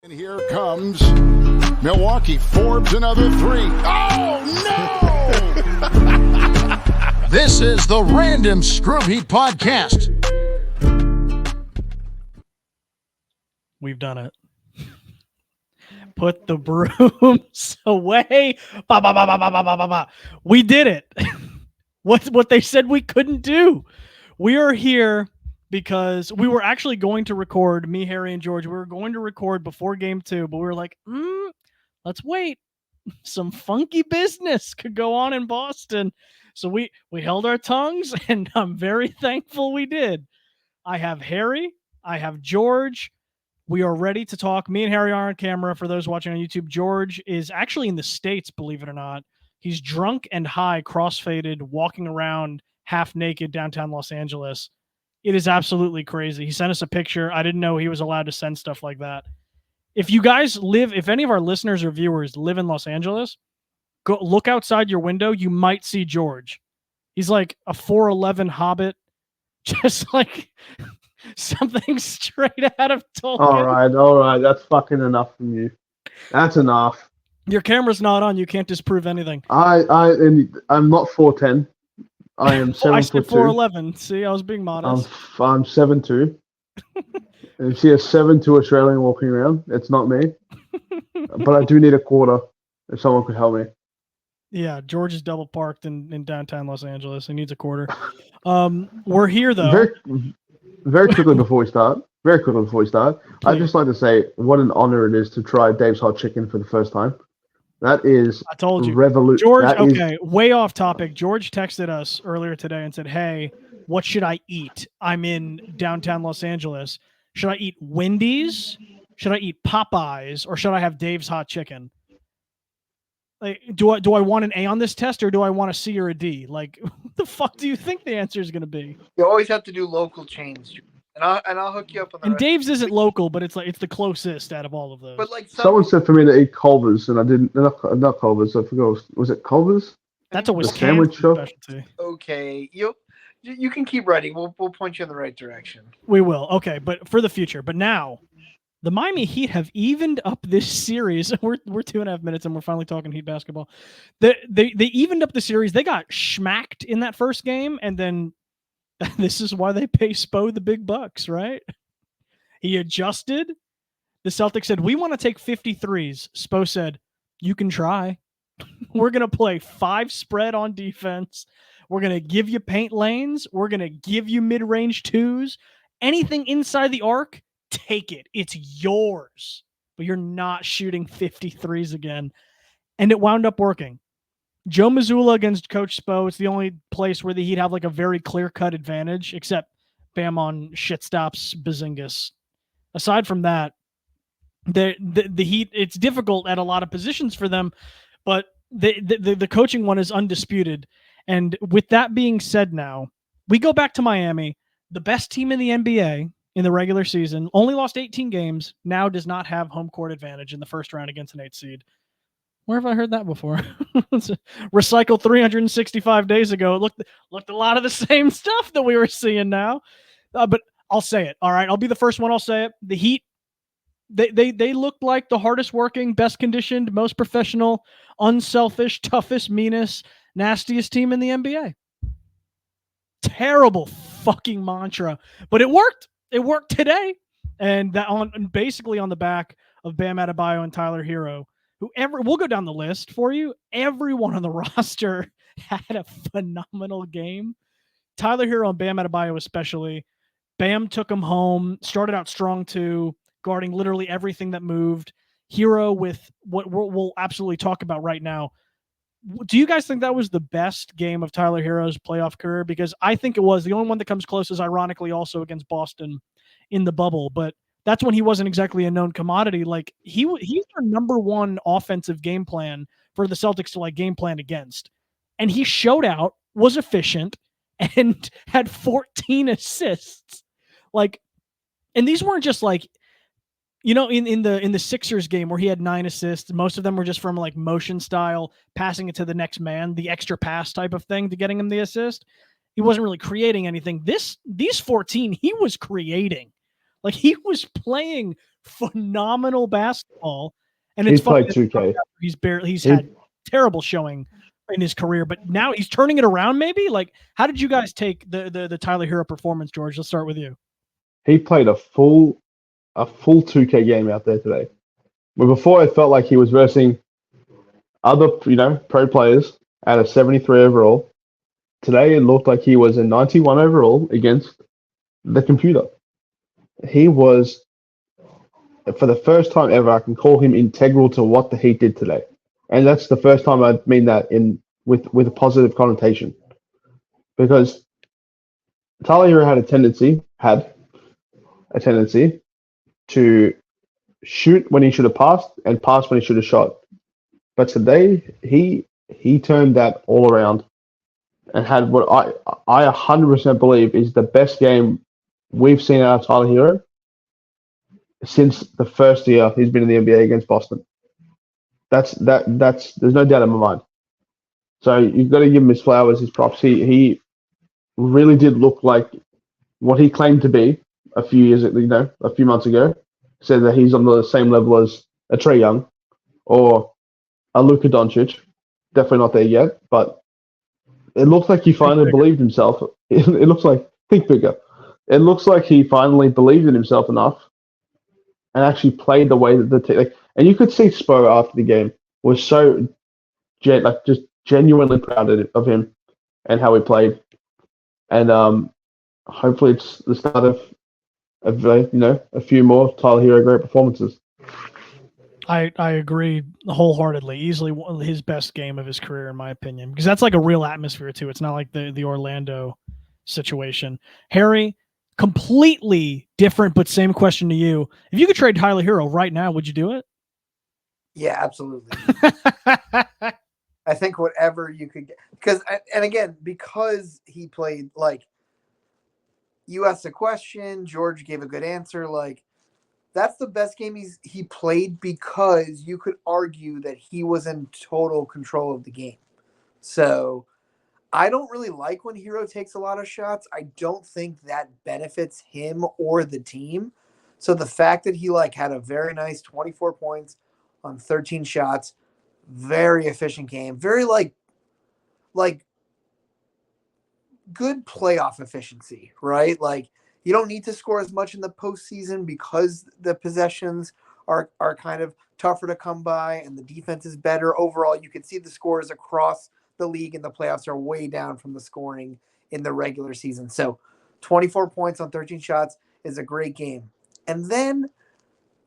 And here comes Milwaukee. Forbes another three. Oh, no! This is the Random Screw Heap Podcast. We've done it. Put the brooms away. Ba, ba, ba, ba, ba, ba, ba, ba. We did it. What they said we couldn't do. We are here because we were actually going to record, me, Harry, and George. We were going to record before game 2, but we were like, let's wait. Some funky business could go on in Boston. So we held our tongues, and I'm very thankful we did. I have Harry. I have George. We are ready to talk. Me and Harry are on camera. For those watching on YouTube, George is actually in the States, believe it or not. He's drunk and high, crossfaded, walking around half naked downtown Los Angeles. It is absolutely crazy. He sent us a picture. I didn't know he was allowed to send stuff like that. If you guys if any of our listeners or viewers live in Los Angeles, go look outside your window. You might see George. He's like a 4'11" hobbit, just like something straight out of Tolkien. All right. That's fucking enough from you. That's enough. Your camera's not on. You can't disprove anything. I'm not 4'10". I am 7'2". I said 4'11". See, I was being modest. I'm 7'2". And you see a 7'2" Australian walking around. It's not me. But I do need a quarter if someone could help me. Yeah, George is double parked in downtown Los Angeles. He needs a quarter. We're here, though. Very quickly before we start, I'd just like to say what an honor it is to try Dave's Hot Chicken for the first time. That is, I told you, George. Way off topic. George texted us earlier today and said, "Hey, what should I eat? I'm in downtown Los Angeles. Should I eat Wendy's? Should I eat Popeyes? Or should I have Dave's Hot Chicken?" Like, do I want an A on this test, or do I want a C or a D? Like, what the fuck do you think the answer is going to be? You always have to do local chains, and I'll hook you up on that. And Dave's isn't local, but it's the closest out of all of those. But like someone said for me to eat Culver's, and I didn't. Not Culver's. I forgot. Was it Culver's? That's a Wisconsin specialty. Okay, you can keep writing. We'll point you in the right direction. We will. Okay, but for the future. But now, the Miami Heat have evened up this series. We're 2.5 minutes, and we're finally talking Heat basketball. They evened up the series. They got schmacked in that first game, and then this is why they pay Spo the big bucks, right? He adjusted. The Celtics said, "We want to take 53s." Spo said, "You can try. We're going to play 5 spread on defense. We're going to give you paint lanes. We're going to give you mid-range 2s. Anything inside the arc, take it. It's yours. But you're not shooting 53s again." And it wound up working. Joe Mazzulla against Coach Spo. It's the only place where the Heat have like a very clear-cut advantage, except Bam on shit stops Bazingas. Aside from that, the Heat, it's difficult at a lot of positions for them, but the coaching one is undisputed. And with that being said, now we go back to Miami, the best team in the NBA in the regular season, only lost 18 games, now does not have home court advantage in the first round against an 8 seed. Where have I heard that before? Recycled 365 days ago. It looked a lot of the same stuff that we were seeing now. But I'll say it. All right, I'll be the first one. I'll say it. The Heat, they looked like the hardest working, best conditioned, most professional, unselfish, toughest, meanest, nastiest team in the NBA. Terrible fucking mantra, but it worked. It worked today, and that basically on the back of Bam Adebayo and Tyler Herro. We'll go down the list for you. Everyone on the roster had a phenomenal game. Tyler Herro and Bam Adebayo especially. Bam took him home, started out strong too, guarding literally everything that moved. Herro with what we'll absolutely talk about right now. Do you guys think that was the best game of Tyler Herro's playoff career? Because I think it was. The only one that comes close is ironically also against Boston in the bubble, but that's when he wasn't exactly a known commodity. Like he's their number one offensive game plan for the Celtics to like game plan against. And he showed out, was efficient, and had 14 assists. Like, and these weren't just like, you know, in the Sixers game where he had 9 assists, most of them were just from like motion style, passing it to the next man, the extra pass type of thing to getting him the assist. He wasn't really creating anything. These 14, he was creating. Like he was playing phenomenal basketball. And He's it's funny played 2K. he's had terrible showing in his career, but now he's turning it around. Maybe like, how did you guys take the Tyler Herro performance, George? Let's start with you. He played a full 2K game out there today. But before it felt like he was versing other, pro players at a 73 overall. Today it looked like he was a 91 overall against the computer. He was, for the first time ever, I can call him integral to what the Heat did today. And that's the first time I mean that with a positive connotation. Because Tyler Hero had a tendency to shoot when he should have passed and pass when he should have shot. But today he turned that all around and had what I 100% believe is the best game we've seen out of Tyler Hero since the first year he's been in the NBA against Boston. That's there's no doubt in my mind. So you've got to give him his flowers, his props. He really did look like what he claimed to be a few months ago. Said that he's on the same level as a Trae Young or a Luka Doncic. Definitely not there yet, but it looks like he finally believed himself. It looks like, think bigger. It looks like he finally believed in himself enough and actually played the way that the team. And you could see Spo after the game was so just genuinely proud of him and how he played. And hopefully it's the start of a few more Tyler Hero great performances. I agree wholeheartedly. Easily his best game of his career, in my opinion, because that's like a real atmosphere too. It's not like the Orlando situation. Harry, completely different, but same question to you. If you could trade Tyler Hero right now, would you do it? Yeah, absolutely. I think whatever you could get, because he played, like, you asked a question, George gave a good answer. Like, that's the best game he played because you could argue that he was in total control of the game. So I don't really like when Hero takes a lot of shots. I don't think that benefits him or the team. So the fact that he had a very nice 24 points on 13 shots, very efficient game, very like good playoff efficiency, right? Like, you don't need to score as much in the postseason because the possessions are kind of tougher to come by and the defense is better. Overall, you can see the scores across the league in the playoffs are way down from the scoring in the regular season. So 24 points on 13 shots is a great game. And then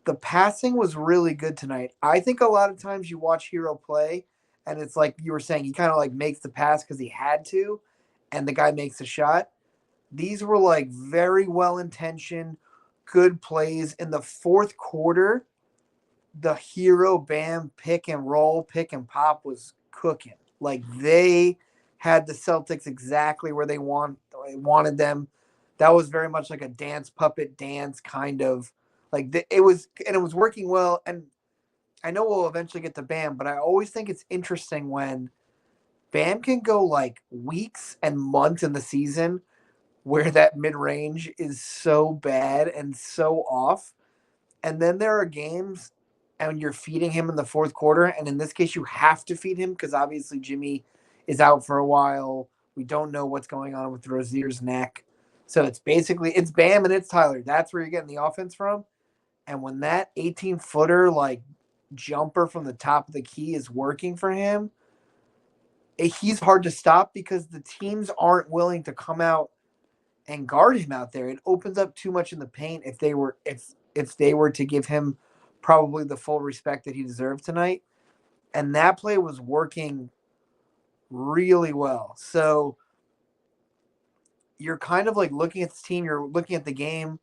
the passing was really good tonight. I think a lot of times you watch Hero play and it's like you were saying, he kind of makes the pass because he had to, and the guy makes a shot. These were very well-intentioned, good plays. In the fourth quarter, the Herro Bam pick and roll, pick and pop was cooking. They had the Celtics exactly where they wanted them. That was very much like a dance, puppet dance kind of. It was working well. And I know we'll eventually get to Bam, but I always think it's interesting when Bam can go weeks and months in the season where that mid-range is so bad and so off. And then there are games and you're feeding him in the fourth quarter. And in this case, you have to feed him because obviously Jimmy is out for a while. We don't know what's going on with Rozier's neck. So it's Bam and it's Tyler. That's where you're getting the offense from. And when that 18-footer jumper from the top of the key is working for him, he's hard to stop because the teams aren't willing to come out and guard him out there. It opens up too much in the paint if they were to give him probably the full respect that he deserved tonight. And that play was working really well. So you're kind of looking at this team, you're looking at the game.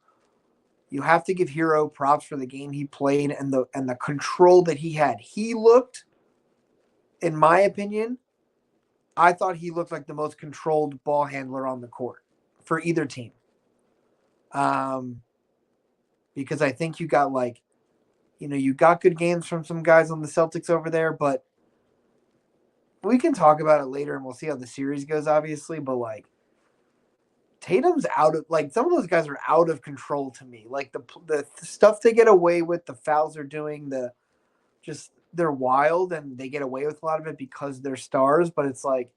You have to give Hero props for the game he played and the control that he had. He looked, in my opinion, I thought he looked like the most controlled ball handler on the court for either team. Because I think you got you got good games from some guys on the Celtics over there, but we can talk about it later and we'll see how the series goes, obviously. But Tatum's out of some of those guys are out of control to me. Like the stuff they get away with, the fouls they're doing, they're wild and they get away with a lot of it because they're stars. But it's like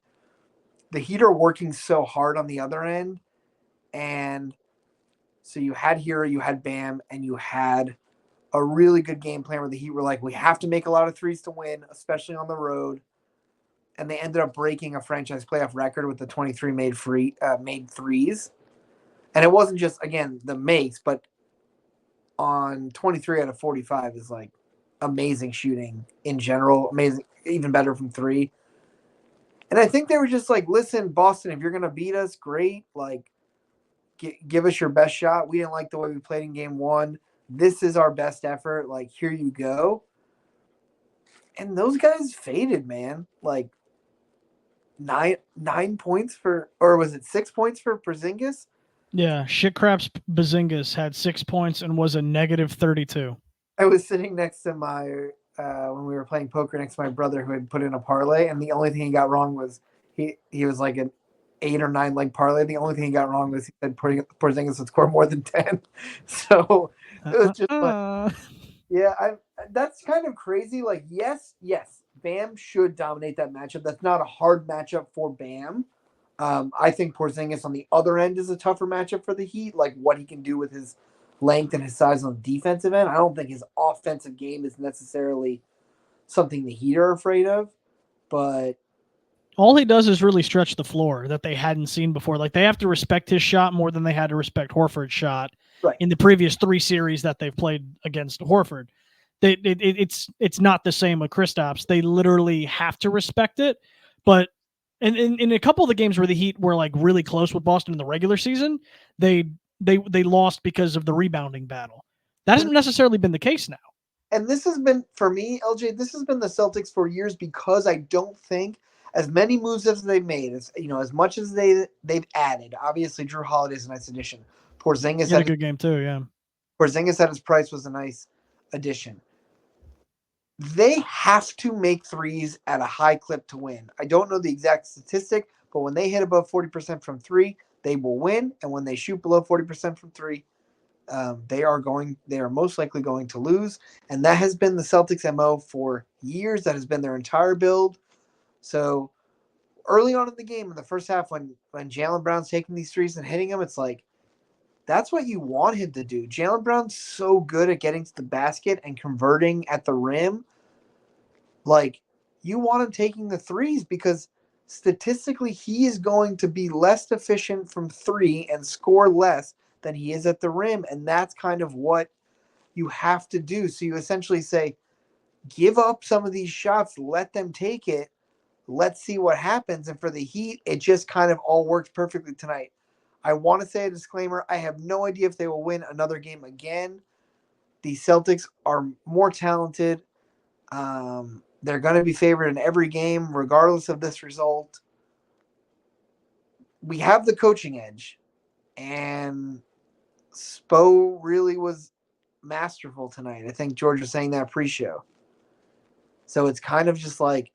the Heat are working so hard on the other end, and so you had Herro, you had Bam, and you had a really good game plan where the Heat were like, we have to make a lot of threes to win, especially on the road. And they ended up breaking a franchise playoff record with the 23 made threes. And it wasn't just, again, the makes, but on 23 out of 45 is like amazing shooting in general, amazing, even better from three. And I think they were just like, listen, Boston, if you're going to beat us, great. Like, give us your best shot. We didn't like the way we played in game one. This is our best effort. Like, here you go. And those guys faded, man. Like, nine points or was it 6 points for Porzingis? Yeah, Shitcraps Bazingas had 6 points and was a negative 32. I was sitting next to my when we were playing poker next to my brother who had put in a parlay, and the only thing he got wrong was he was like an 8 or 9 leg parlay. The only thing he got wrong was he said Porzingis would score more than 10. So it was just like, yeah, that's kind of crazy. Like, yes, Bam should dominate that matchup. That's not a hard matchup for Bam. I think Porzingis on the other end is a tougher matchup for the Heat, like what he can do with his length and his size on the defensive end. I don't think his offensive game is necessarily something the Heat are afraid of, but all he does is really stretch the floor that they hadn't seen before. Like, they have to respect his shot more than they had to respect Horford's shot in the previous 3 series that they've played against Horford. It's not the same with Kristaps. They literally have to respect it. But in a couple of the games where the Heat were like really close with Boston in the regular season, they lost because of the rebounding battle. That hasn't necessarily been the case now. And this has been, for me, LJ, this has been the Celtics for years because I don't think as many moves as they've made, as much as they've added. Obviously, Drew Holiday's a nice addition. Porzingis had a good game too, yeah. Porzingis at his price was a nice addition. They have to make threes at a high clip to win. I don't know the exact statistic, but when they hit above 40% from three, they will win. And when they shoot below 40% from three, they are most likely going to lose. And that has been the Celtics' MO for years. That has been their entire build. So early on in the game, in the first half, when Jaylen Brown's taking these threes and hitting them, it's like, that's what you want him to do. Jaylen Brown's so good at getting to the basket and converting at the rim. Like, you want him taking the threes because statistically he is going to be less efficient from three and score less than he is at the rim. And that's kind of what you have to do. So you essentially say, give up some of these shots, let them take it. Let's see what happens. And for the Heat, it just kind of all worked perfectly tonight. I want to say a disclaimer. I have no idea if they will win another game again. The Celtics are more talented. They're going to be favored in every game, regardless of this result. We have the coaching edge, and Spo really was masterful tonight. I think George was saying that pre-show. So it's kind of just like,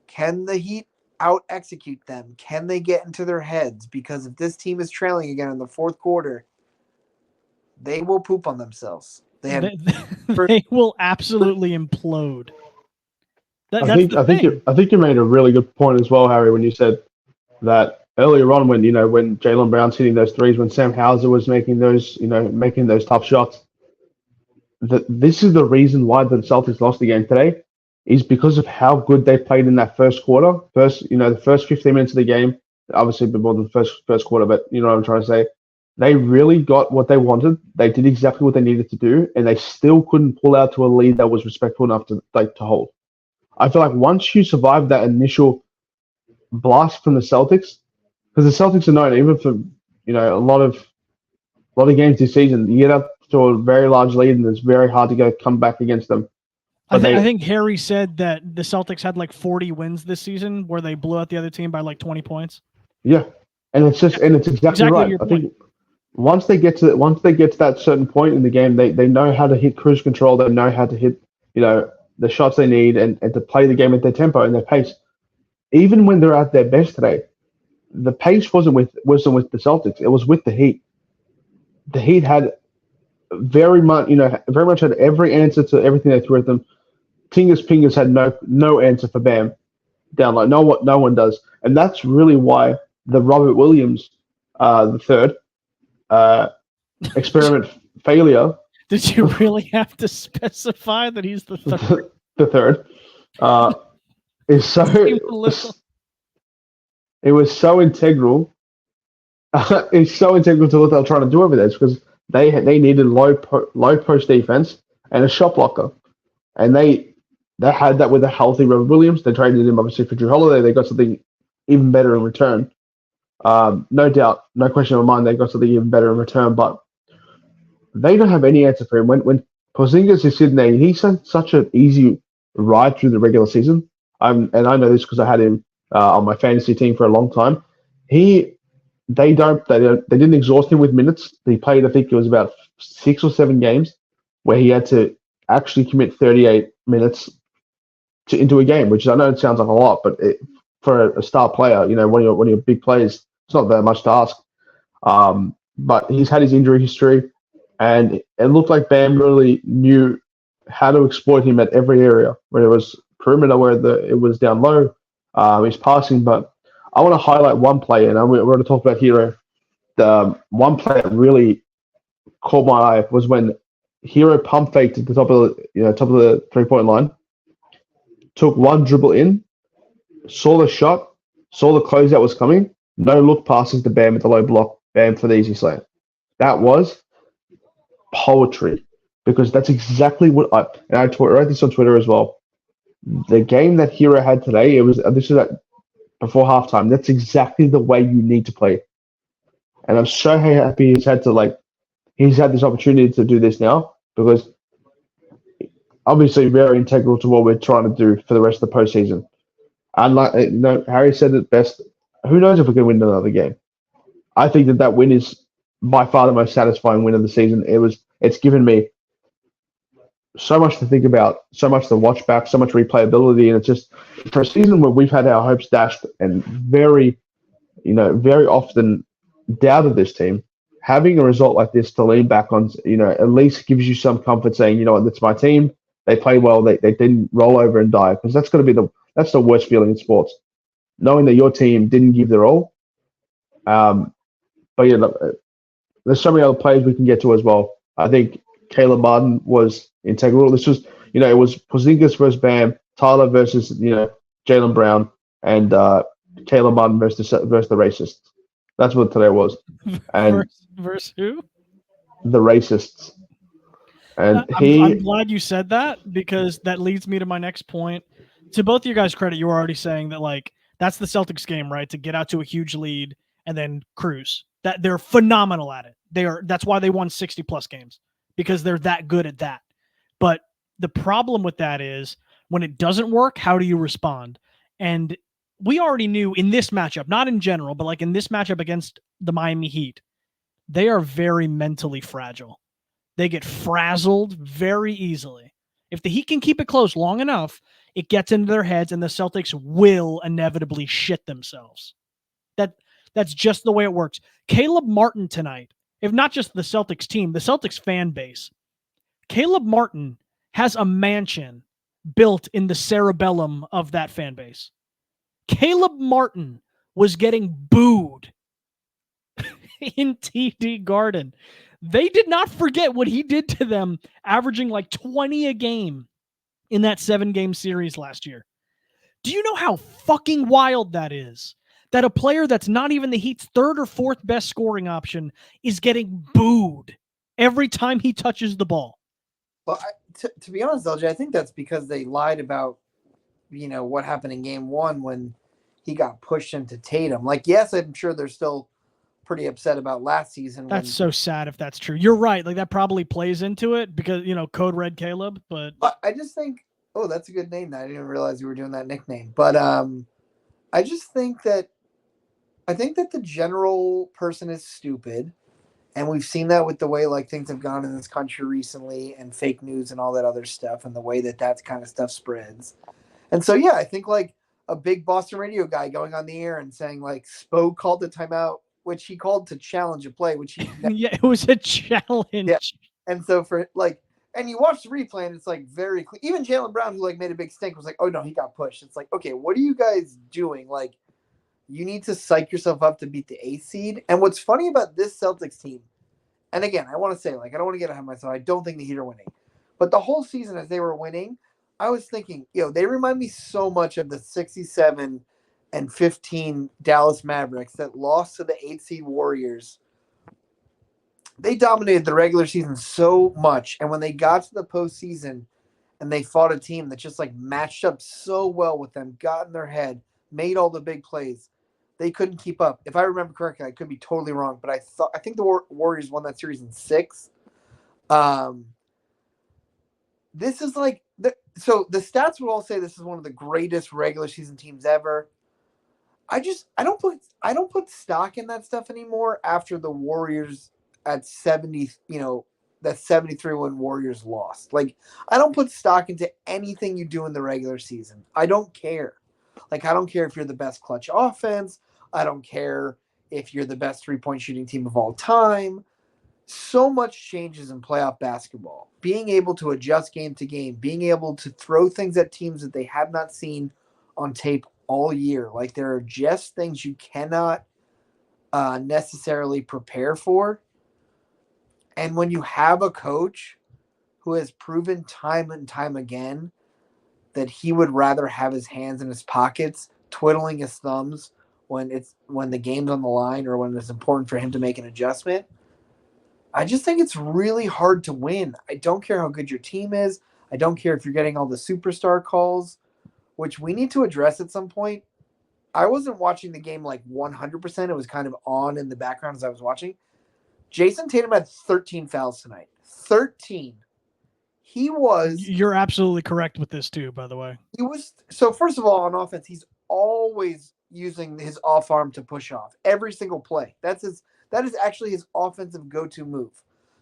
can the Heat out-execute them? Can they get into their heads? Because if this team is trailing again in the fourth quarter, they will poop on themselves. They will absolutely implode. I think you made a really good point as well, Harry, when you said that earlier on when Jaylen Brown's hitting those threes, when Sam Hauser was making those tough shots. This is the reason why the Celtics lost the game today, is because of how good they played in that first quarter. The first 15 minutes of the game, obviously a bit more than the first quarter, but you know what I'm trying to say. They really got what they wanted. They did exactly what they needed to do, and they still couldn't pull out to a lead that was respectful enough to hold. I feel like once you survive that initial blast from the Celtics, because the Celtics are known, even for a lot of games this season, you get up to a very large lead, and it's very hard to come back against them. I think Harry said that the Celtics had like 40 wins this season where they blew out the other team by like 20 points. Yeah, and it's exactly right. I think once they get to that certain point in the game, they know how to hit cruise control. They know how to hit the shots they need and to play the game at their tempo and their pace. Even when they're at their best today, the pace wasn't with the Celtics. It was with the Heat. The Heat had very much had every answer to everything they threw at them. Tingus had no answer for Bam down low. No one does, and that's really why the Robert Williams, the third experiment failure. Did you really have to specify that he's the third? The third is so. It was so integral. It's so integral to what they were trying to do over there because they needed low post defense and a shot blocker, and they had that with a healthy Robert Williams. They traded him obviously for Drew Holiday. They got something even better in return. No doubt, no question in my mind, they got something even better in return. But they don't have any answer for him. When Porzingis is sitting there, he's had such an easy ride through the regular season. And I know this because I had him on my fantasy team for a long time. They didn't exhaust him with minutes. He played, I think it was about 6 or 7 games where he had to actually commit 38 minutes into a game, which I know it sounds like a lot, but for a star player, one of your big players, it's not that much to ask. But he's had his injury history, and it looked like Bam really knew how to exploit him at every area, whether it was perimeter, where it was down low, his passing. But I want to highlight one play, and we're going to talk about Herro. The one play that really caught my eye was when Herro pump faked at the top of the 3-point line, took one dribble in, saw the shot, saw the closeout was coming, no look passes to Bam at the low block, Bam for the easy slam. That was poetry, because that's exactly what I wrote this on Twitter as well. The game that Herro had today, this was before halftime. That's exactly the way you need to play. And I'm so happy he's had this opportunity to do this now, because obviously very integral to what we're trying to do for the rest of the postseason. And Harry said it best. Who knows if we can win another game? I think that win is by far the most satisfying win of the season. It's given me so much to think about, so much to watch back, so much replayability, and it's just for a season where we've had our hopes dashed and very often doubted this team. Having a result like this to lean back on, at least gives you some comfort, saying, that's my team. They played well. They didn't roll over and die, because that's going to be that's the worst feeling in sports, knowing that your team didn't give their all. But yeah, there's so many other players we can get to as well. I think Caleb Martin was integral. This was, it was Porzingis versus Bam, Tyler versus, Jaylen Brown, and Caleb Martin versus the racists. That's what today was. And versus who? The racists. And I'm glad you said that, because that leads me to my next point. To both of you guys' credit, you were already saying that that's the Celtics game, right? To get out to a huge lead and then cruise. That they're phenomenal at it. That's why they won 60 plus games, because they're that good at that. But the problem with that is when it doesn't work, how do you respond? And we already knew in this matchup, not in general, but in this matchup against the Miami Heat, they are very mentally fragile. They get frazzled very easily. If the Heat can keep it close long enough, it gets into their heads, and the Celtics will inevitably shit themselves. That's just the way it works. Caleb Martin tonight, if not just the Celtics team, the Celtics fan base, Caleb Martin has a mansion built in the cerebellum of that fan base. Caleb Martin was getting booed in TD Garden. They did not forget what he did to them, averaging 20 a game in that 7-game series last year. Do you know how fucking wild that is? That a player that's not even the Heat's 3rd or 4th best scoring option is getting booed every time he touches the ball. Well, to be honest, LJ, I think that's because they lied about, what happened in game 1 when he got pushed into Tatum. Yes, I'm sure they're still pretty upset about last season. That's so sad if that's true. You're right. That probably plays into it because, Code Red Caleb. But I just think, that's a good name. I didn't even realize you were doing that nickname. But I just think that the general person is stupid. And we've seen that with the way things have gone in this country recently, and fake news and all that other stuff, and the way that kind of stuff spreads. And so, yeah, I think a big Boston radio guy going on the air and saying like Spo called the timeout, which he called to challenge a play, which he Yeah, it was a challenge. Yeah. And so for like, and you watch the replay and it's like very clear. Even Jaylen Brown, who like made a big stink, was like, "Oh no, he got pushed." It's like, okay, what are you guys doing? Like, you need to psych yourself up to beat the 8th seed. And what's funny about this Celtics team, and again, I want to say, like, I don't want to get ahead of myself. I don't think the Heat are winning, but the whole season as they were winning, I was thinking, they remind me so much of the 67 and 15 Dallas Mavericks that lost to the 8th seed Warriors. They dominated the regular season so much, and when they got to the postseason and they fought a team that just like matched up so well with them, got in their head, made all the big plays, they couldn't keep up. If I remember correctly, I could be totally wrong, but I think the Warriors won that series in 6. This is like so the stats will all say this is one of the greatest regular season teams ever. I don't put stock in that stuff anymore after the Warriors at 70, that 73 when Warriors lost. Like, I don't put stock into anything you do in the regular season. I don't care. Like, I don't care if you're the best clutch offense. I don't care if you're the best 3-point shooting team of all time. So much changes in playoff basketball. Being able to adjust game to game, being able to throw things at teams that they have not seen on tape all year. Like, there are just things you cannot necessarily prepare for. And when you have a coach who has proven time and time again that he would rather have his hands in his pockets, twiddling his thumbs when the game's on the line or when it's important for him to make an adjustment, I just think it's really hard to win. I don't care how good your team is. I don't care if you're getting all the superstar calls, which we need to address at some point. I wasn't watching the game like 100%. It was kind of on in the background as I was watching. Jason Tatum had 13 fouls tonight. 13. You're absolutely correct with this too, by the way. So first of all, on offense, he's always using his off arm to push off every single play. That is actually his offensive go-to move.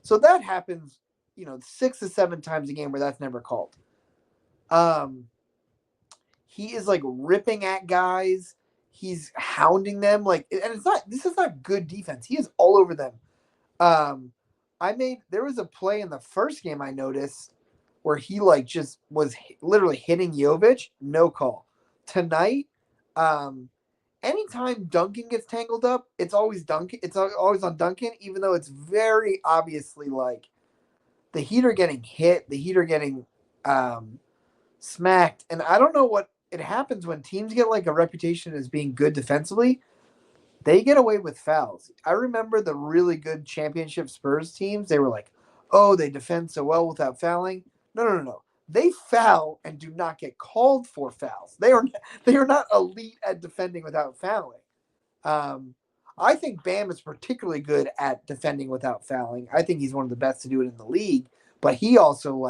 So that happens, 6 to 7 times a game where that's never called. He is like ripping at guys. He's hounding them this is not good defense. He is all over them. There was a play in the first game I noticed where he just was literally hitting Jovic, no call. Tonight, anytime Duncan gets tangled up, it's always Duncan. It's always on Duncan, even though it's very obviously the Heat are getting hit, the Heat are getting smacked, and I don't know what it happens when teams get a reputation as being good defensively. They get away with fouls. I remember the really good championship Spurs teams. They were like, "Oh, they defend so well without fouling." No. They foul and do not get called for fouls. They are not elite at defending without fouling. I think Bam is particularly good at defending without fouling. I think he's one of the best to do it in the league. But he also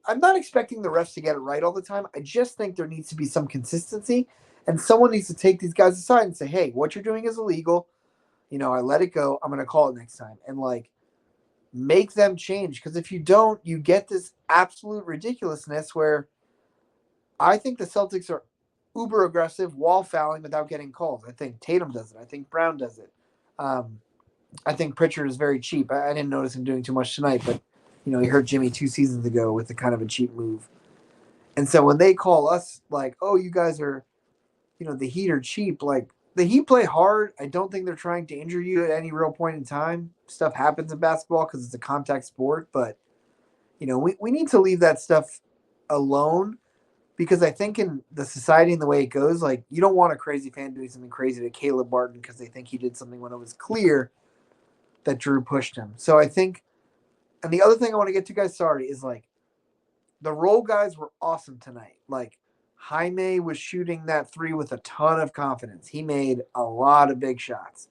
I'm not expecting the refs to get it right all the time. I just think there needs to be some consistency. And someone needs to take these guys aside and say, "Hey, what you're doing is illegal. I let it go. I'm going to call it next time." And make them change. Because if you don't, you get this absolute ridiculousness where I think the Celtics are uber aggressive while fouling without getting calls. I think Tatum does it. I think Brown does it. I think Pritchard is very cheap. I didn't notice him doing too much tonight, but he hurt Jimmy 2 seasons ago with a kind of a cheap move. And so when they call us "Oh, you guys are, the Heat are cheap," the Heat play hard. I don't think they're trying to injure you at any real point in time. Stuff happens in basketball because it's a contact sport, but we need to leave that stuff alone, because I think in the society and the way it goes, you don't want a crazy fan doing something crazy to Caleb Martin because they think he did something when it was clear that Drew pushed him. So I think, and the other thing I want to get to, guys, sorry, is the role guys were awesome tonight. Jaime was shooting that 3 with a ton of confidence. He made a lot of big shots.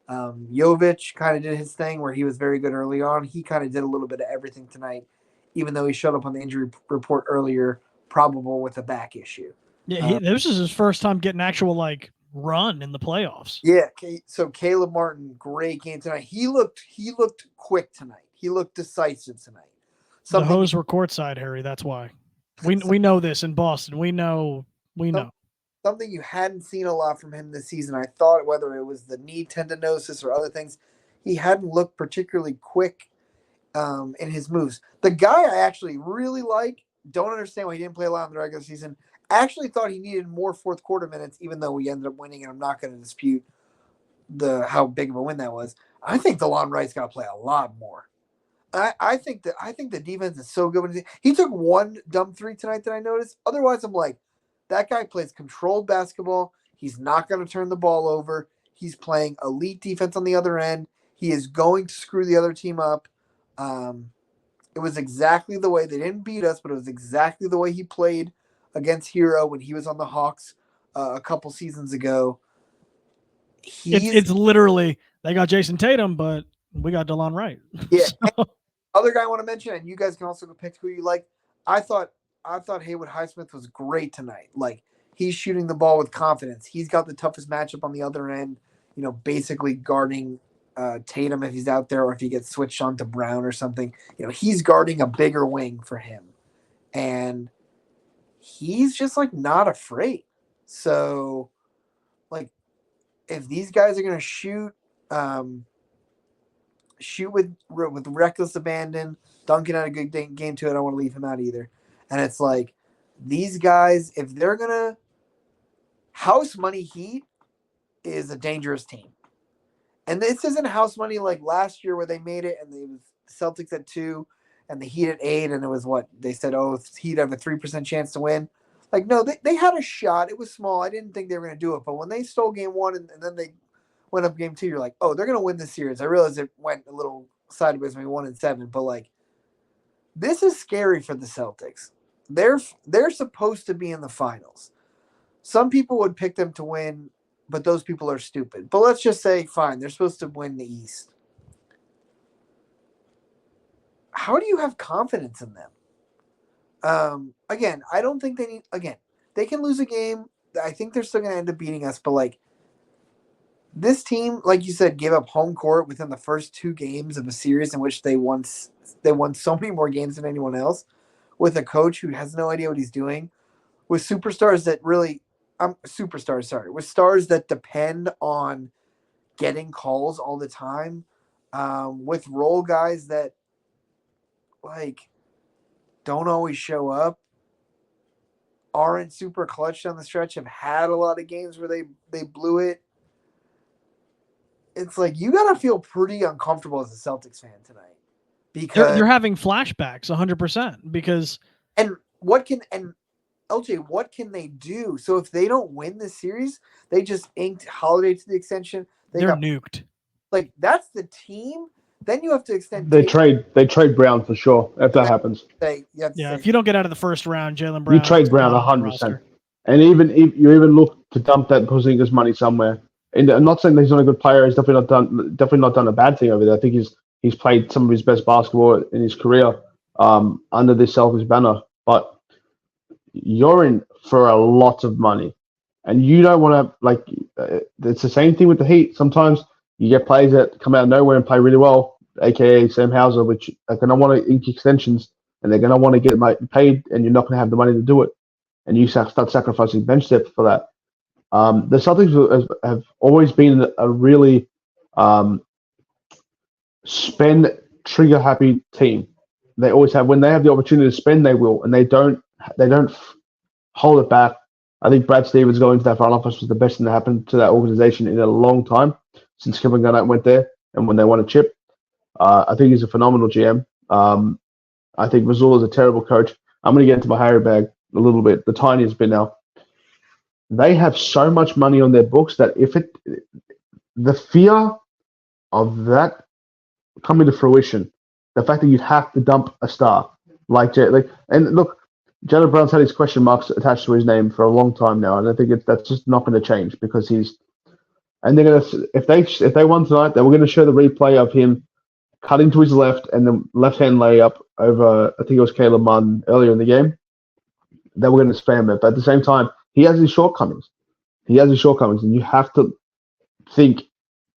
Jovic kind of did his thing where he was very good early on. He kind of did a little bit of everything tonight, even though he showed up on the injury report earlier, probable with a back issue. Yeah, this is his first time getting actual run in the playoffs. Yeah, so Caleb Martin, great game tonight. He looked quick tonight. He looked decisive tonight. The Hoes were courtside, Harry. That's why. We know this in Boston. We know We know. Something you hadn't seen a lot from him this season. I thought whether it was the knee tendinosis or other things, he hadn't looked particularly quick in his moves. The guy I actually really like, don't understand why he didn't play a lot in the regular season. Actually thought he needed more fourth quarter minutes, even though we ended up winning, and I'm not going to dispute how big of a win that was. I think DeLon Wright's got to play a lot more. I think the defense is so good. He took one dumb three tonight that I noticed. Otherwise, I'm like, that guy plays controlled basketball. He's not going to turn the ball over. He's playing elite defense on the other end. He is going to screw the other team up. It was exactly the way they didn't beat us, but it was exactly the way he played against Herro when he was on the Hawks a couple seasons ago. It's literally they got Jason Tatum, but we got DeLon Wright. Yeah. So. Other guy I want to mention, and you guys can also go pick who you like. I thought Haywood Highsmith was great tonight. Like, he's shooting the ball with confidence. He's got the toughest matchup on the other end, basically guarding Tatum if he's out there, or if he gets switched on to Brown or something. He's guarding a bigger wing for him. And he's just, like, not afraid. So, like, if these guys are going to shoot with reckless abandon, Duncan had a good game to it. I don't want to leave him out either. And it's like, these guys, if they're going to house money, Heat is a dangerous team. And this isn't house money like last year where they made it and it was Celtics at 2 and the Heat at 8. And it was what they said, Heat have a 3% chance to win. Like, no, they had a shot. It was small. I didn't think they were going to do it. But when they stole game 1 and then they went up game 2, you're like, oh, they're going to win this series. I realize it went a little sideways, maybe 1-7, but like, this is scary for the Celtics. They're supposed to be in the finals. Some people would pick them to win, but those people are stupid. But let's just say, fine, they're supposed to win the East. How do you have confidence in them? Again, I don't think they can lose a game. I think they're still going to end up beating us, but like, this team, like you said, gave up home court within the first 2 games of a series in which they won so many more games than anyone else, with a coach who has no idea what he's doing, with superstars that with stars that depend on getting calls all the time, with role guys that like don't always show up, aren't super clutch down the stretch, have had a lot of games where they blew it. It's like, you got to feel pretty uncomfortable as a Celtics fan tonight, because they're having flashbacks 100% because LJ, what can they do? So if they don't win this series, they just inked Holiday to the extension. They're nuked. Like, that's the team. Then you have to extend. They trade Brown for sure if that happens. If you don't get out of the first round, Jaylen Brown. You trade Brown 100%. And even if you look to dump that Porzingis money somewhere. And I'm not saying that he's not a good player. He's definitely not done a bad thing over there. I think he's played some of his best basketball in his career under this Celtics banner. But you're in for a lot of money, and you don't want to it's the same thing with the Heat. Sometimes you get players that come out of nowhere and play really well, aka Sam Hauser, which are going to want to ink extensions, and they're going to want to get paid, and you're not going to have the money to do it, and you start sacrificing bench depth for that. The Celtics have always been a really spend trigger happy team. They always have. When they have the opportunity to spend, they will, and they don't hold it back. I think Brad Stevens going to that front office was the best thing that happened to that organization in a long time since Kevin Garnett went there and when they won a chip. I think he's a phenomenal GM. I think Mazzulla is a terrible coach. I'm going to get into my Harry bag a little bit, the tiniest bit now. They have so much money on their books that the fear of that coming to fruition, the fact that you'd have to dump a star and look, Jaylen Brown's had his question marks attached to his name for a long time now, and I think that's just not going to change because they're going to, if they won tonight, they were going to show the replay of him cutting to his left and the left-hand layup over, I think it was Caleb Martin earlier in the game. They were going to spam it, but at the same time, he has his shortcomings. And you have to think,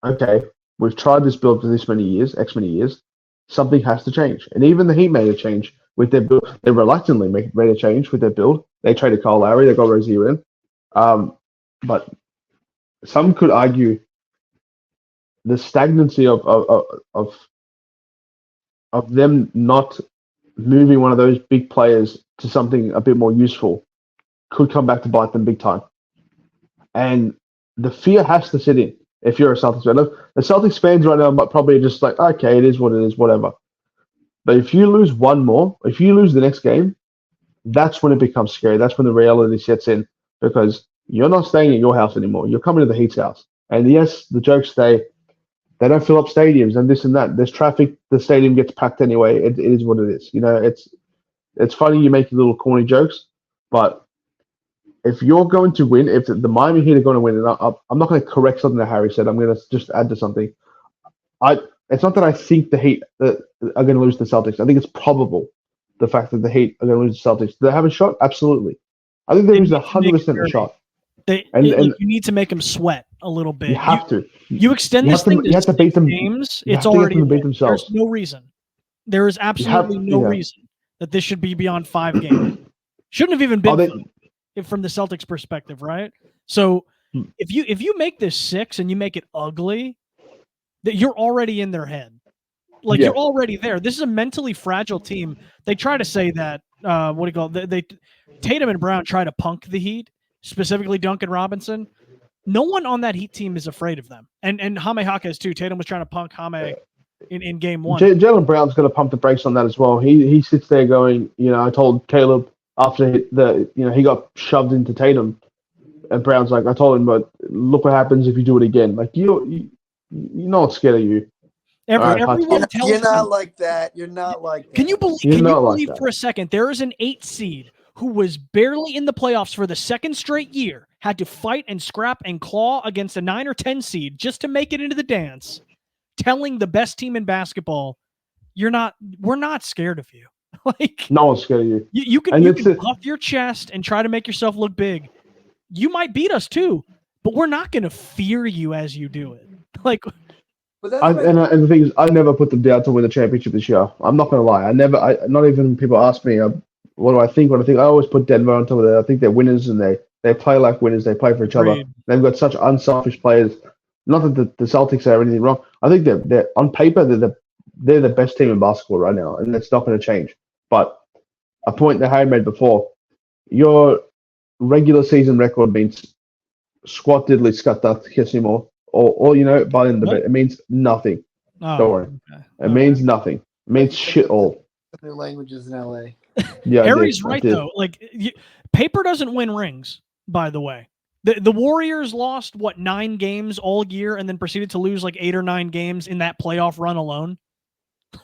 okay, we've tried this build for this many years, X many years. Something has to change. And even the Heat made a change with their build. They reluctantly made a change with their build. They traded Kyle Lowry. They got Rozier in. But some could argue the stagnancy of them not moving one of those big players to something a bit more useful could come back to bite them big time. And the fear has to sit in if you're a Celtics fan. Look, the Celtics fans right now might probably just like, okay, it is what it is, whatever. But if you lose one more, if you lose the next game, that's when it becomes scary. That's when the reality sets in because you're not staying at your house anymore. You're coming to the Heat's house. And yes, the jokes say they don't fill up stadiums and this and that. There's traffic. The stadium gets packed anyway. It is what it is. You know, it's funny you make little corny jokes, but if you're going to win, if the Miami Heat are going to win, and I'm not going to correct something that Harry said. I'm going to just add to something. It's not that I think the Heat are going to lose the Celtics. I think it's probable the fact that the Heat are going to lose the Celtics. Do they have a shot? Absolutely. I think there is 100% a shot. You need to make them sweat a little bit. You have to. You extend this thing to 6 games. It's already beat themselves. There's no reason. There is absolutely no reason that this should be beyond 5 games. Shouldn't have even been from the Celtics' perspective, right? So if you make this 6 and you make it ugly, that you're already in their head. Like you're already there. This is a mentally fragile team. They try to say that Tatum and Brown try to punk the Heat, specifically Duncan Robinson. No one on that Heat team is afraid of them. And Jaime Jaquez too. Tatum was trying to punk Jaime in game 1. Jaylen Brown's going to pump the brakes on that as well. He sits there going, I told Caleb after he got shoved into Tatum, and Brown's like, I told him, but look what happens if you do it again. Like you know what's scared of you. Everyone tells you're not like that. You're not like that. Can you believe for a second there is an 8 seed who was barely in the playoffs for the 2nd straight year, had to fight and scrap and claw against a 9 or 10 seed just to make it into the dance, telling the best team in basketball, we're not scared of you. Like no one's scared of you. You can puff your chest and try to make yourself look big. You might beat us too, but we're not going to fear you as you do it. Like, and the thing is, I never put them down to win the championship this year. I'm not going to lie. Not even people ask me, what do I think? I always put Denver on top of that. I think they're winners and they play like winners. They play for each other. They've got such unselfish players. Not that the Celtics have anything wrong. I think they're on paper they're the best team in basketball right now, and that's not going to change. But a point that Harry made before, your regular season record means squat diddly scut duck kiss him or by the end of it. It means nothing. Oh, don't worry. Okay. It means nothing. It means shit all. New languages in LA. Yeah, Harry's right though. Like paper doesn't win rings, by the way. The Warriors lost 9 games all year and then proceeded to lose like 8 or 9 games in that playoff run alone.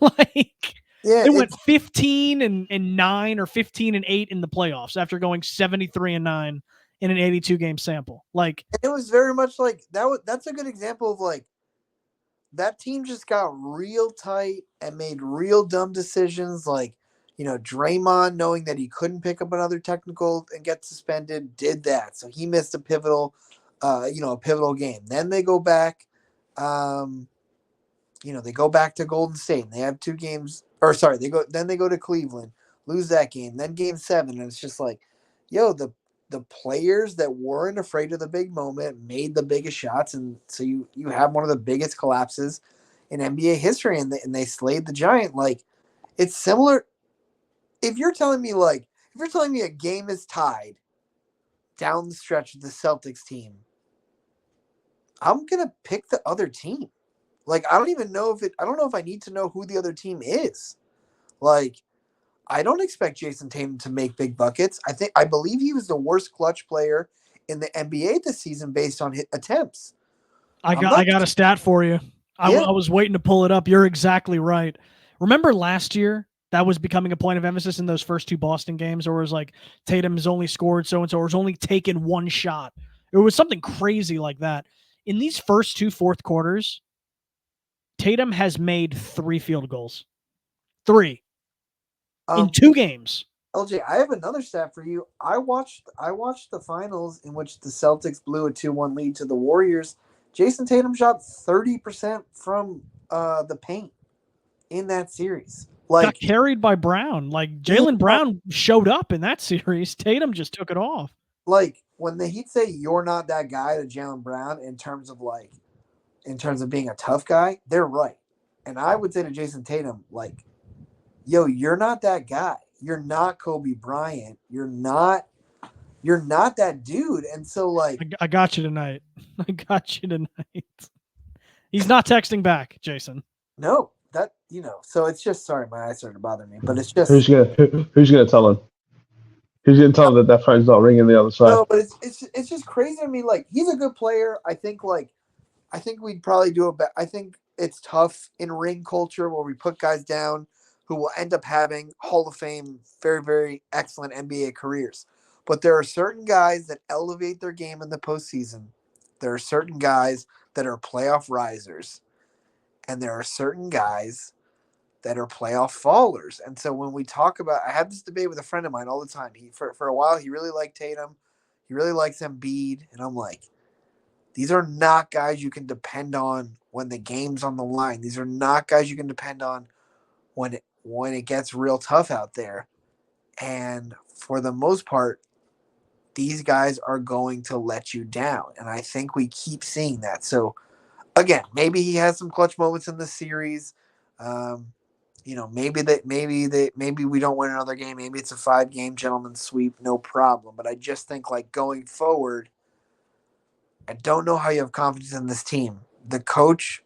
They went 15 and 9 or 15 and 8 in the playoffs after going 73 and 9 in an 82 game sample. Like it was very much like that. That's a good example of like that team just got real tight and made real dumb decisions. Like, Draymond, knowing that he couldn't pick up another technical and get suspended, did that. So he missed a pivotal game. Then they go back, they go back to Golden State and they have 2 games. Or sorry, they go to Cleveland, lose that game. Then game 7, and it's just like, the players that weren't afraid of the big moment made the biggest shots, and so you have one of the biggest collapses in NBA history, and they slayed the Giant. Like, it's similar. If you're telling me a game is tied down the stretch of the Celtics team, I'm gonna pick the other team. Like, I don't know if I need to know who the other team is. Like, I don't expect Jason Tatum to make big buckets. I believe he was the worst clutch player in the NBA this season based on his attempts. I got a stat for you. I was waiting to pull it up. You're exactly right. Remember last year that was becoming a point of emphasis in those first 2 Boston games, or it was like Tatum has only scored so-and-so, or has only taken 1 shot. It was something crazy like that. In these first 2 fourth quarters, Tatum has made 3 field goals. 3. In 2 games. LJ, I have another stat for you. I watched the finals in which the Celtics blew a 2-1 lead to the Warriors. Jason Tatum shot 30% from the paint in that series. Like, got carried by Brown. Like Jaylen Brown showed up in that series. Tatum just took it off. like when the Heat say you're not that guy to Jaylen Brown in terms of being a tough guy, they're right. And I would say to Jason Tatum, like, yo, you're not that guy. You're not Kobe Bryant. You're not that dude. And so like I got you tonight. I got you tonight. He's not texting back, Jason. no, that so it's just sorry, my eyes started to bother me. But it's Who's just gonna tell him? Who's gonna tell him that phone's not ringing the other side? no, but it's just crazy to me. Like he's a good player. I think we'd probably do a I think it's tough in ring culture where we put guys down who will end up having Hall of Fame, very, very excellent NBA careers. But there are certain guys that elevate their game in the postseason. There are certain guys that are playoff risers. And there are certain guys that are playoff fallers. And so when we talk about, I had this debate with a friend of mine all the time. He for a while he really liked Tatum, he really likes Embiid, and I'm like, these are not guys you can depend on when the game's on the line. These are not guys you can depend on when it gets real tough out there. And for the most part, these guys are going to let you down. And I think we keep seeing that. So again, maybe he has some clutch moments in the series. Maybe we don't win another game. Maybe it's a 5-game gentleman's sweep, no problem. But I just think like going forward, I don't know how you have confidence in this team. The coach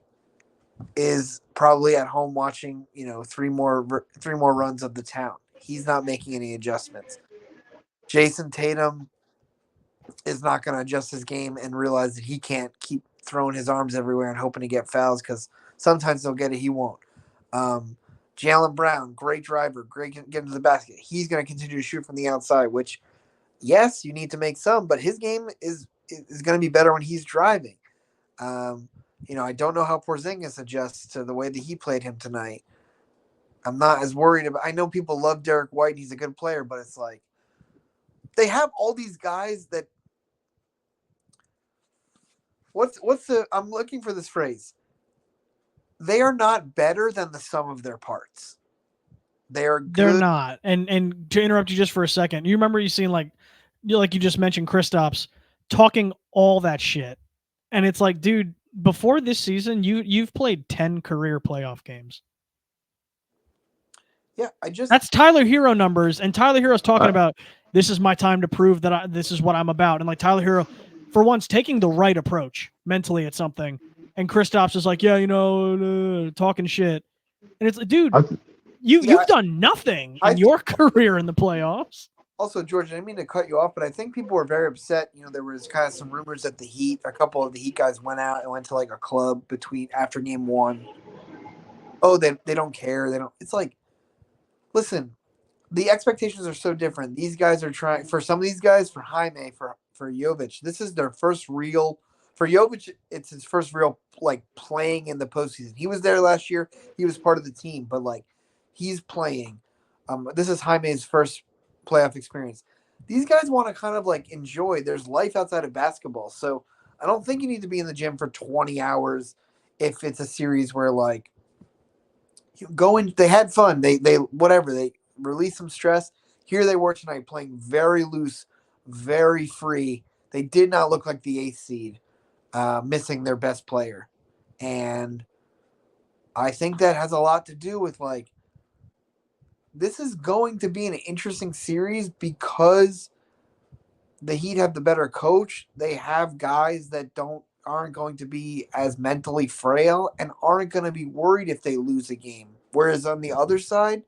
is probably at home watching, three more runs of the town. He's not making any adjustments. Jason Tatum is not going to adjust his game and realize that he can't keep throwing his arms everywhere and hoping to get fouls because sometimes they'll get it, he won't. Jaylen Brown, great driver, great getting to the basket. He's going to continue to shoot from the outside, which, yes, you need to make some, but his game is going to be better when he's driving. I don't know how Porzingis adjusts to the way that he played him tonight. I'm not as worried about. I know people love Derek White; and he's a good player, but it's like they have all these guys that. What's the? I'm looking for this phrase. They are not better than the sum of their parts. They're not. And to interrupt you just for a second, you remember you seen like you just mentioned Kristaps talking all that shit, and it's like, dude, before this season, you've played 10 career playoff games. Yeah, that's Tyler Herro numbers, and Tyler Herro's talking about this is my time to prove that this is what I'm about, and like Tyler Herro, for once, taking the right approach mentally at something, and Kristaps is like, talking shit, and it's like, dude, you've done nothing in your career in the playoffs. Also, George, I didn't mean to cut you off, but I think people were very upset. There was kind of some rumors that a couple of the Heat guys went out and went to like a club after game 1. Oh, they don't care. They don't. It's like, listen, the expectations are so different. These guys are trying, for some of these guys, for Jaime, for Jovic, this is their first real, for Jovic, it's his first real, like, playing in the postseason. He was there last year. He was part of the team, but, like, he's playing. This is Jaime's first playoff experience. These guys want to kind of, like, enjoy. There's life outside of basketball. So I don't think you need to be in the gym for 20 hours if it's a series where, like, they had fun. They released some stress. Here they were tonight playing very loose, very free. They did not look like the 8th seed, missing their best player. And I think that has a lot to do with, like, this is going to be an interesting series because the Heat have the better coach. They have guys that aren't going to be as mentally frail and aren't going to be worried if they lose a game. Whereas on the other side,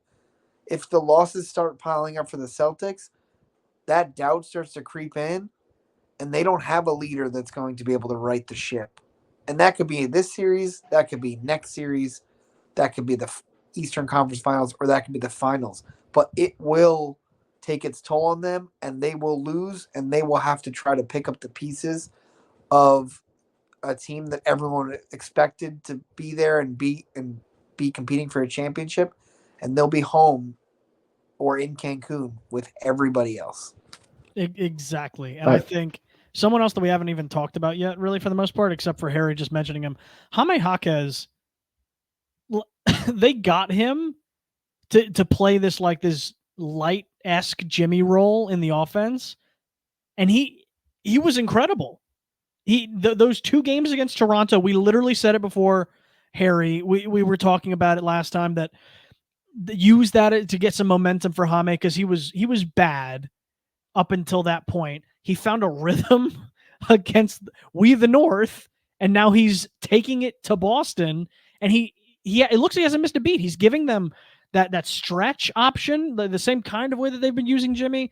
if the losses start piling up for the Celtics, that doubt starts to creep in, and they don't have a leader that's going to be able to right the ship. And that could be this series, that could be next series, that could be the Eastern Conference Finals, or that could be the finals. But it will take its toll on them, and they will lose, and they will have to try to pick up the pieces of a team that everyone expected to be there and be competing for a championship, and they'll be home or in Cancun with everybody else. Exactly. And I think someone else that we haven't even talked about yet, really, for the most part, except for Harry just mentioning him, Jaime Jaquez, they got him to play this light-esque Jimmy role in the offense. and he was incredible. Those 2 games against Toronto, we literally said it before, Harry. We were talking about it last time that use that to get some momentum for Jaime because he was bad up until that point. He found a rhythm against We the North, and now he's taking it to Boston, and it looks like he hasn't missed a beat. He's giving them that stretch option, the same kind of way that they've been using Jimmy.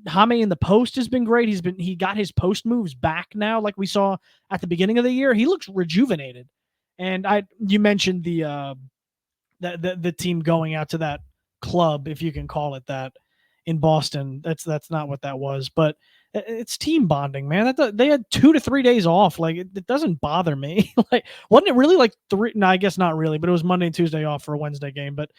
Jaime in the post has been great. He got his post moves back now, like we saw at the beginning of the year. He looks rejuvenated. And you mentioned the team going out to that club, if you can call it that, in Boston. That's not what that was, but it's team bonding, man. They had 2 to 3 days off. Like it doesn't bother me. Like, wasn't it really like 3? No, I guess not really, but it was Monday and Tuesday off for a Wednesday game. But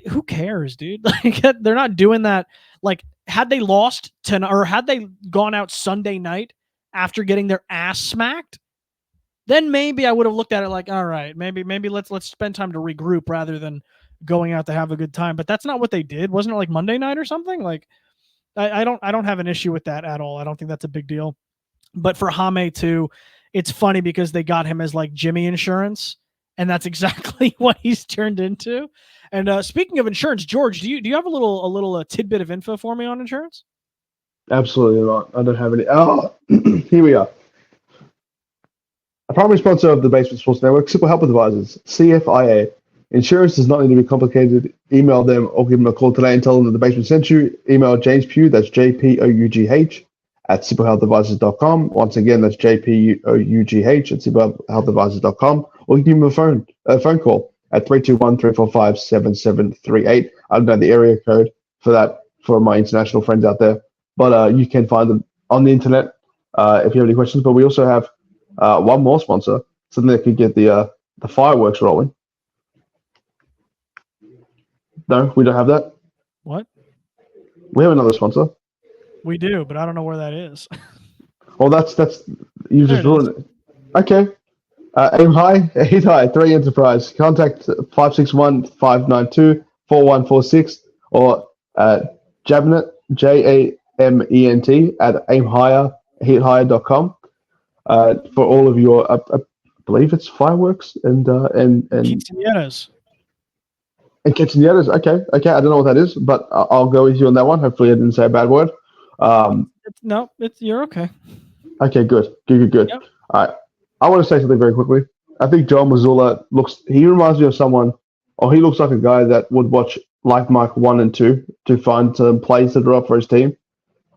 who cares, dude? Like they're not doing that. Like had they lost or had they gone out Sunday night after getting their ass smacked, then maybe I would have looked at it like, all right, maybe let's spend time to regroup rather than going out to have a good time. But that's not what they did. Wasn't it like Monday night or something? Like I don't have an issue with that at all. I don't think that's a big deal. But for Jaime too, it's funny because they got him as like Jimmy insurance, and that's exactly what he's turned into. And speaking of insurance, George, do you have a little tidbit of info for me on insurance? Absolutely not. I don't have any. Oh, here we are. A primary sponsor of the Basement Sports Network, Simple Help Advisors, CFIA. Insurance does not need to be complicated. Email them or give them a call today and tell them that the Basement sent you. Email James Pugh, that's JPOUGH, at simplehealthadvisors.com. Once again, that's JPOUGH at simplehealthadvisors.com. Or you can give them a phone call at 321-345-7738. I don't know the area code for that for my international friends out there, but you can find them on the internet if you have any questions. But we also have one more sponsor, something that could get the fireworks rolling. No, we don't have that. What? We have another sponsor. We do, but I don't know where that is. Well, that's you just ruined it. Okay. Aim high, hit high, 3 Enterprise. Contact 561-592-4146 or Jament, JAMENT at aimhigher.com for all of your, I believe it's fireworks and Quinceañeras. And quinceañeras. Okay. I don't know what that is, but I'll go with you on that one. Hopefully, I didn't say a bad word. No, you're okay. Okay, good. Yep. All right. I want to say something very quickly. I think Joel Mazzulla he reminds me of someone, or he looks like a guy that would watch Like Mike 1 and 2 to find some plays that are up for his team.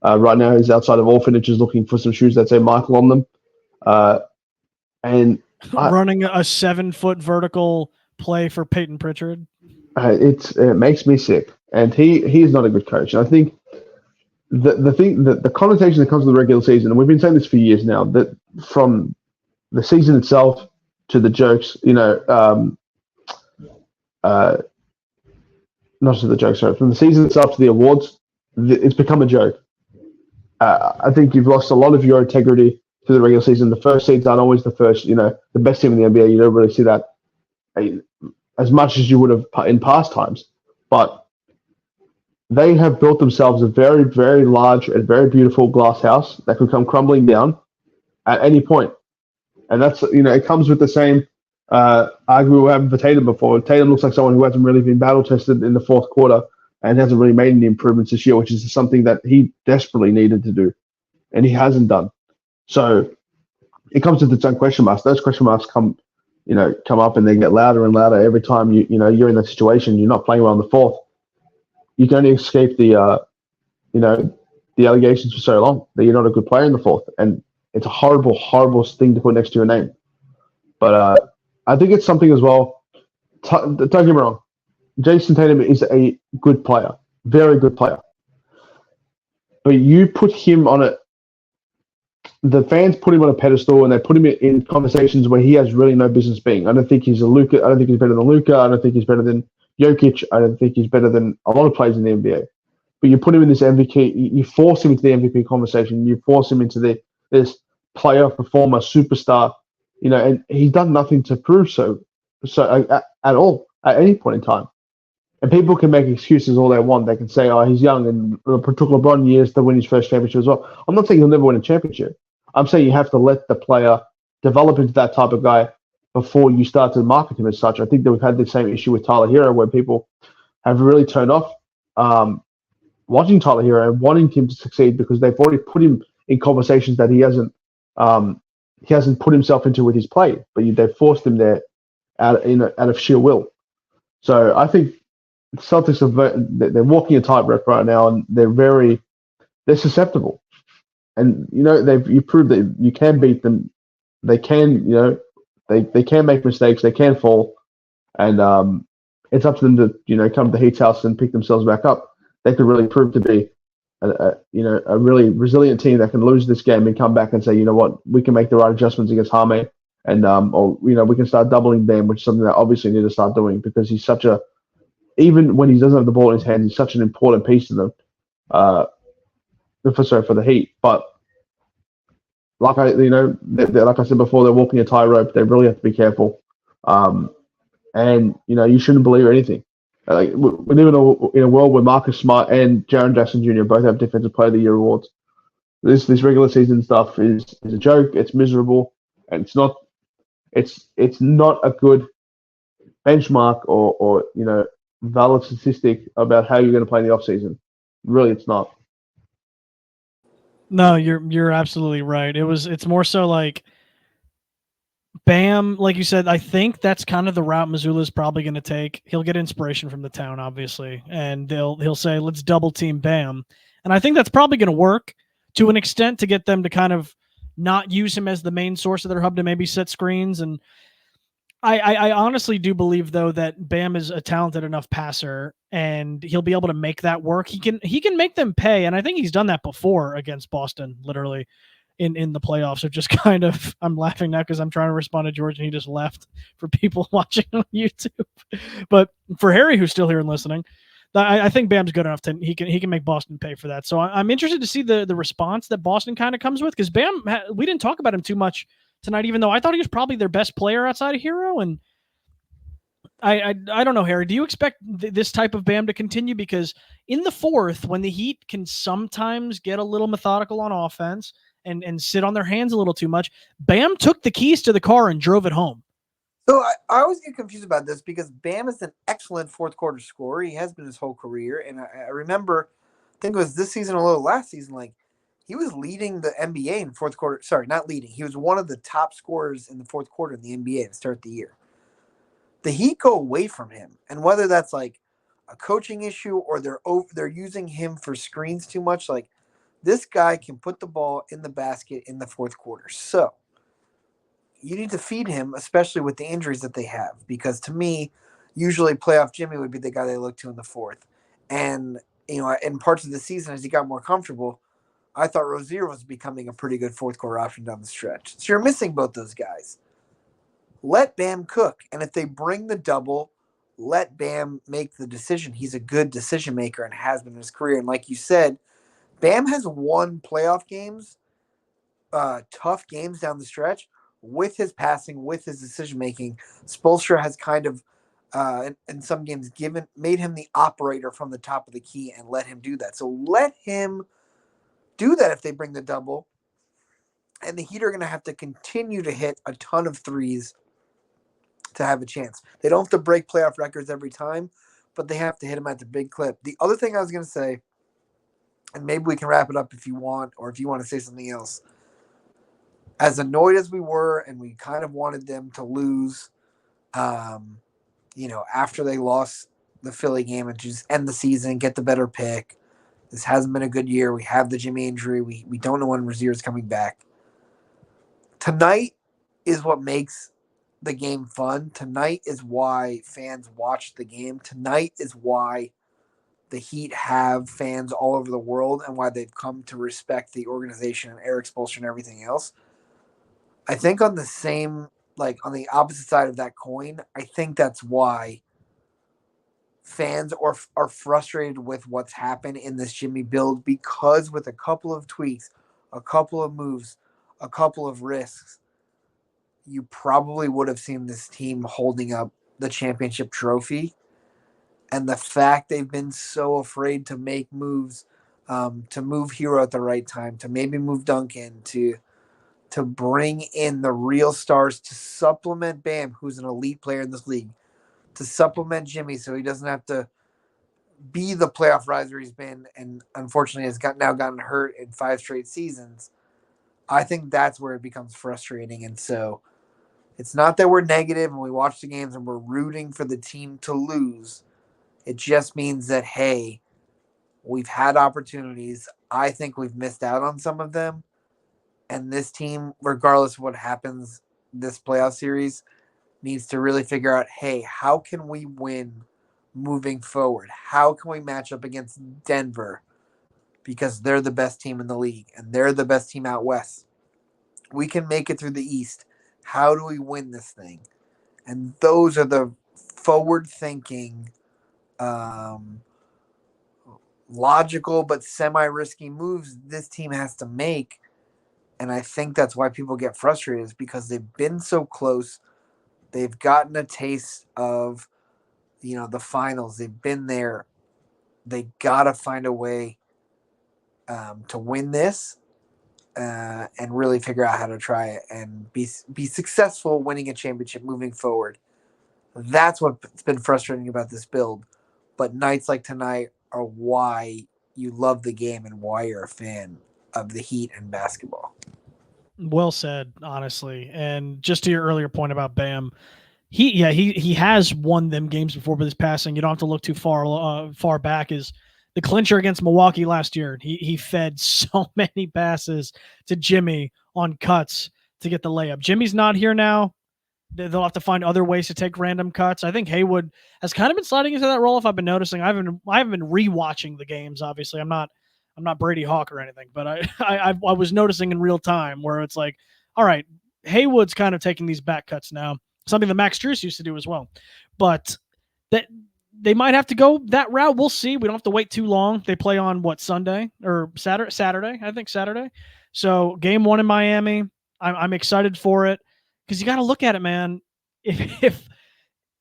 Right now, he's outside of orphanages looking for some shoes that say Michael on them. And running a 7-foot vertical play for Peyton Pritchard. It makes me sick. And he is not a good coach. And I think the connotation that comes with the regular season, and we've been saying this for years now, that from the season itself to the jokes, not to the jokes, sorry, from the season itself to the awards, it's become a joke. I think you've lost a lot of your integrity to the regular season. The first seeds aren't always the first, the best team in the NBA. You don't really see that as much as you would have in past times. But they have built themselves a very, very large and very beautiful glass house that could come crumbling down at any point. And that's, it comes with the same argument we were having for Tatum before. Tatum looks like someone who hasn't really been battle tested in the fourth quarter and hasn't really made any improvements this year, which is something that he desperately needed to do, and he hasn't done. So it comes with its own question marks. Those question marks come up and they get louder and louder every time you're in that situation. You're not playing well in the fourth. You can only escape the allegations for so long that you're not a good player in the fourth, and it's a horrible, horrible thing to put next to your name. But I think it's something as well. Don't get me wrong. Jason Tatum is a good player, very good player. But you put him on the fans put him on a pedestal, and they put him in conversations where he has really no business being. I don't think he's a Luka. I don't think he's better than Luka. I don't think he's better than Jokic. I don't think he's better than a lot of players in the NBA. But you put him in this MVP. You force him into the MVP conversation. You force him into this player, performer, superstar. And he's done nothing to prove so at all at any point in time. And people can make excuses all they want. They can say, "Oh, he's young," and it took LeBron years to win his first championship as well. I'm not saying he'll never win a championship. I'm saying you have to let the player develop into that type of guy before you start to market him as such. I think that we've had the same issue with Tyler Hero, where people have really turned off watching Tyler Hero and wanting him to succeed because they've already put him in conversations that he hasn't put himself into with his play, but they've forced him there out of sheer will. So I think the Celtics they're walking a tightrope right now, and they're susceptible. And you proved that you can beat them. They can they can make mistakes. They can fall, and it's up to them to come to the Heat's house and pick themselves back up. They could really prove to be a really resilient team that can lose this game and come back and say, you know what, we can make the right adjustments against Jaime, and or we can start doubling Bam, which is something that obviously need to start doing because he's such a even when he doesn't have the ball in his hands, he's such an important piece to them. For the Heat, but like like I said before, they're walking a tightrope. They really have to be careful, and you shouldn't believe anything. Like we live in a world where Marcus Smart and Jaren Jackson Jr. both have Defensive Player of the Year awards. This regular season stuff is a joke. It's miserable, and it's not a good benchmark or valid statistic about how you're going to play in the offseason. Really, it's not. No, you're absolutely right. It's more so like Bam, like you said, I think that's kind of the route Missoula's probably going to take. He'll get inspiration from the town, obviously, and he'll say, let's double team Bam. And I think that's probably going to work to an extent to get them to kind of not use him as the main source of their hub to maybe set screens. And I honestly do believe, though, that Bam is a talented enough passer and he'll be able to make that work. He can make them pay. And I think he's done that before against Boston, literally. In the playoffs, of just kind of, I'm laughing now because I'm trying to respond to George and he just left for people watching on YouTube. But for Harry, who's still here and listening, I think Bam's good enough to he can make Boston pay for that. So I'm interested to see the response that Boston kind of comes with, because Bam, we didn't talk about him too much tonight, even though I thought he was probably their best player outside of Herro. And I don't know, Harry, do you expect this type of Bam to continue? Because in the fourth, when the Heat can sometimes get a little methodical on offense and sit on their hands a little too much, Bam took the keys to the car and drove it home. So I always get confused about this because Bam is an excellent fourth quarter scorer. He has been his whole career. And I remember, I think it was this season, a little last season, like he was leading the NBA in fourth quarter. Sorry, not leading. He was one of the top scorers in the fourth quarter in the NBA to start the year. The Heat go away from him. And whether that's like a coaching issue or they're using him for screens too much, like this guy can put the ball in the basket in the fourth quarter. So you need to feed him, especially with the injuries that they have, because to me, usually playoff Jimmy would be the guy they look to in the fourth. And, in parts of the season, as he got more comfortable, I thought Rozier was becoming a pretty good fourth quarter option down the stretch. So you're missing both those guys. Let Bam cook. And if they bring the double, let Bam make the decision. He's a good decision maker and has been in his career. And like you said, Bam has won playoff games, tough games down the stretch, with his passing, with his decision-making. Spoelstra has kind of, in some games, made him the operator from the top of the key and let him do that. So let him do that if they bring the double. And the Heat are going to have to continue to hit a ton of threes to have a chance. They don't have to break playoff records every time, but they have to hit them at the big clip. The other thing I was going to say, and maybe we can wrap it up if you want, or if you want to say something else. As annoyed as we were, and we kind of wanted them to lose, after they lost the Philly game and just end the season, get the better pick. This hasn't been a good year. We have the Jimmy injury. We don't know when Rozier is coming back. Tonight is what makes the game fun. Tonight is why fans watch the game. Tonight is why the Heat have fans all over the world and why they've come to respect the organization and Eric Spoelstra and everything else. I think on on the opposite side of that coin, I think that's why fans are frustrated with what's happened in this Jimmy build, because with a couple of tweaks, a couple of moves, a couple of risks, you probably would have seen this team holding up the championship trophy. And the fact they've been so afraid to make moves, to move Herro at the right time, to maybe move Duncan, to bring in the real stars to supplement Bam, who's an elite player in this league, to supplement Jimmy so he doesn't have to be the playoff riser he's been and unfortunately has now gotten hurt in 5 straight seasons. I think that's where it becomes frustrating. And so it's not that we're negative and we watch the games and we're rooting for the team to lose. It just means that, hey, we've had opportunities. I think we've missed out on some of them. And this team, regardless of what happens this playoff series, needs to really figure out, hey, how can we win moving forward? How can we match up against Denver? Because they're the best team in the league and they're the best team out west. We can make it through the East. How do we win this thing? And those are the forward-thinking, logical but semi-risky moves this team has to make. And I think that's why people get frustrated, is because they've been so close. They've gotten a taste of, the finals. They've been there. They got to find a way to win this and really figure out how to try it and be successful winning a championship moving forward. That's what's been frustrating about this build. But nights like tonight are why you love the game and why you're a fan of the Heat and basketball. Well said, honestly. And just to your earlier point about Bam, he has won them games before with his passing. You don't have to look too far back. Is the clincher against Milwaukee last year. He fed so many passes to Jimmy on cuts to get the layup. Jimmy's not here now. They'll have to find other ways to take random cuts. I think Haywood has kind of been sliding into that role. If I've been noticing, I haven't been rewatching the games. Obviously, I'm not Brady Hawk or anything, but I was noticing in real time where it's like, all right, Haywood's kind of taking these back cuts now, something that Max Strus used to do as well. But that they might have to go that route. We'll see. We don't have to wait too long. They play on Sunday or Saturday? I think Saturday. So game 1 in Miami. I'm excited for it because you got to look at it, man. If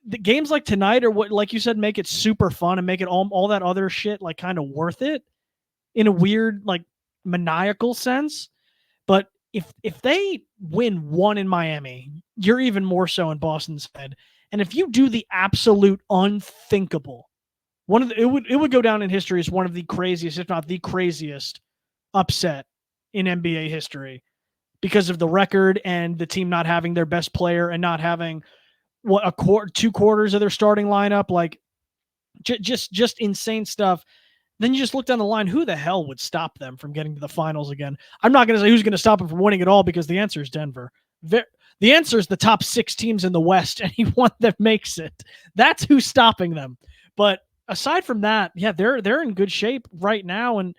the games like tonight or what, like you said, make it super fun and make it all that other shit like kind of worth it in a weird like maniacal sense. But if they win 1 in Miami, you're even more so in Boston's head. And if you do the absolute unthinkable, it would go down in history as one of the craziest, if not the craziest, upset in NBA history because of the record and the team not having their best player and not having 2 quarters of their starting lineup, like just insane stuff. Then you just look down the line, who the hell would stop them from getting to the finals again? I'm not going to say who's going to stop them from winning it all because the answer is Denver. The answer is the top 6 teams in the West, and any one that makes it. That's who's stopping them. But aside from that, yeah, they're in good shape right now, and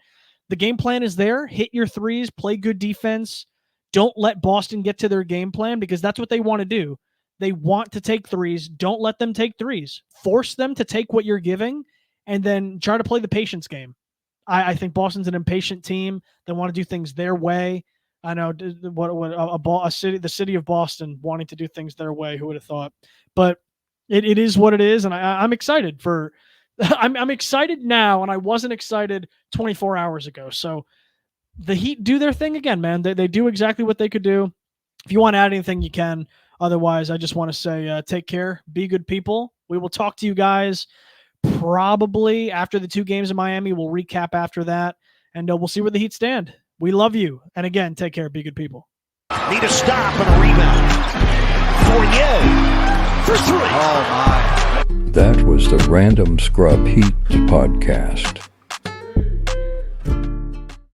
the game plan is there. Hit your threes, play good defense. Don't let Boston get to their game plan because that's what they want to do. They want to take threes. Don't let them take threes. Force them to take what you're giving and then try to play the patience game. I think Boston's an impatient team. They want to do things their way. I know the city of Boston wanting to do things their way. Who would have thought? But it is what it is, and I'm excited for. I'm excited now, and I wasn't excited 24 hours ago. So the Heat do their thing again, man. They do exactly what they could do. If you want to add anything, you can. Otherwise, I just want to say take care, be good people. We will talk to you guys probably after the 2 games in Miami. We'll recap after that, and we'll see where the Heat stand. We love you. And again, take care, be good people. Need a stop and a rebound. Fournier for 3. Oh, my. That was the Random Scrub Heat podcast.